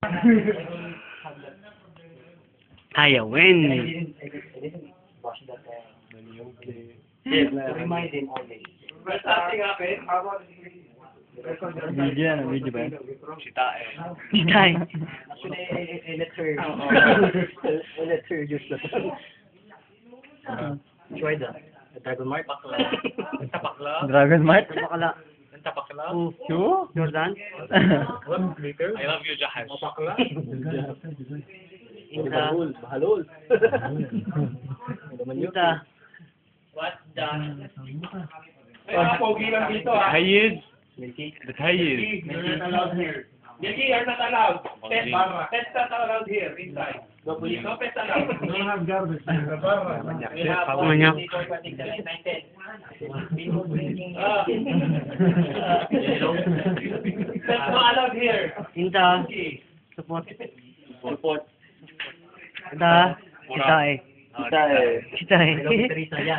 I win. I didn't watch that to remind him always. Video yan, video ba yan? Tay. Actually, I let her. I let her use the try the Dragon Mark. Dragon Mart? Bakla. Sure? Jordan. I love you, Jahash. Inta. Bahalol. Inta. Pogi lang dito, ah. Hayid. But Hayid. Milky, you're not allowed. Pets not allowed here, inside. No pets allowed. We don't have garbage. We have Manyak. 19. Pets not allowed here. Inta. Support. Inta. Kita eh. Kita eh.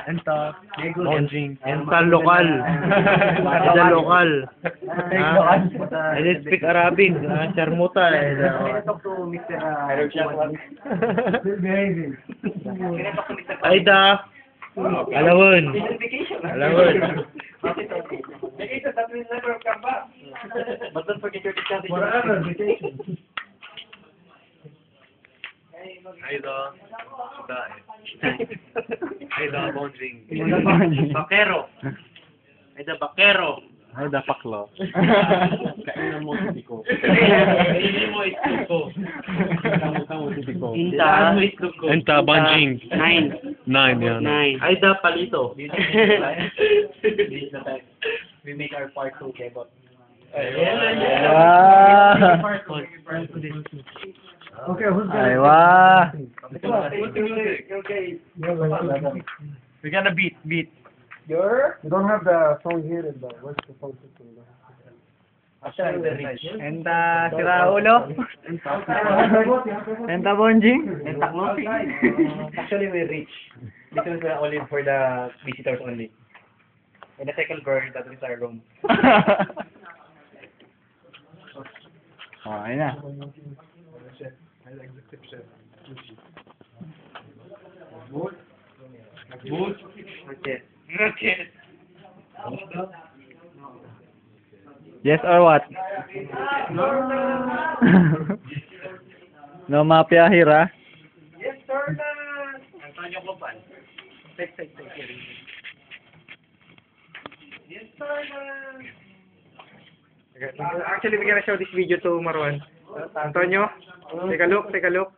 Enta. Bonjing. Enta lokal. Enta lokal. I didn't speak Arabic. Charmuta eh. Talk to Mr. Aida. Alawon. Alawon. Vacation, that will never come back. But don't forget your discount. Vacation. Hayda. Hayda, Bonjing. Bakero. Ida Bakero. Aida paklo. Kainan mo si Tiko. Kainin mo istuko. Kamutan mo si Tiko. Inta. Enta, Bonjing. 9. 9, yan. 9. Aida Palito. We make our part 2 kebot. Okay, who's gonna... Aywa. Okay. We're gonna beat. You're? We don't have the song here in the... Where's the song system? Enta si Raulo. Enta Bonjing. Enta Closing. Actually, we're rich. This is only for the visitors only. In the second floor, that is our room. Oh, ayun na. Okay. Yes or what? No mafia here, ah? Yes, sir. Antonio Copan. Take. Yes, sir. Actually, we're gonna show this video to Marwan. Antonio, take a look.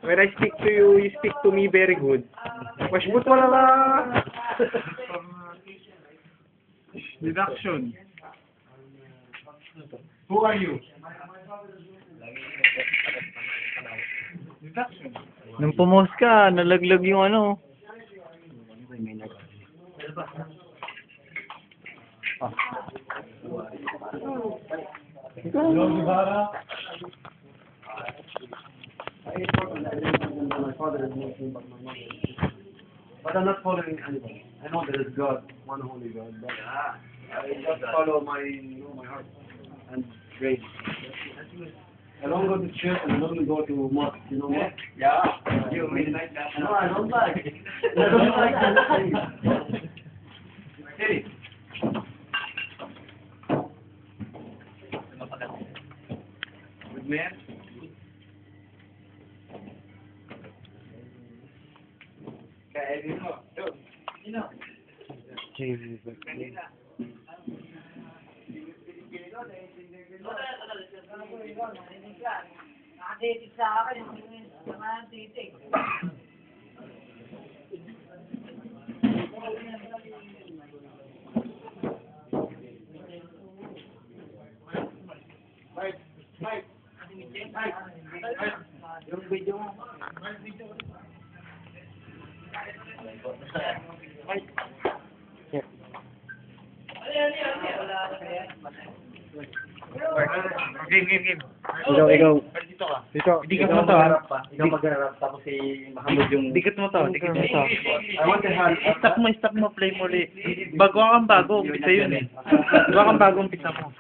When I speak to you, you speak to me very good. Washboot wala la. Deduction. Who are you? Nung pumos ka, nalaglag yung ano. My father is Muslim, but my mother is Christian. But I'm not following anybody. I know there is God, one holy God, but I just follow my heart and pray. I don't go to church and I don't go to mosque. You know what? Yeah. You really like that? No, I don't like it. I don't like that. Hey. Good man. Kainin mo. Nakatitig sa akin, mga titig. Yung video mo. Game. Ikaw. Dito ka. Dito. Dikat mo to, ha? Ikaw mag-rap tapos si Mahamud yung... Dikat mo to. I want to have... Stop mo, play mo ulit. Bago umpisa yun eh. Bago umpisa mo.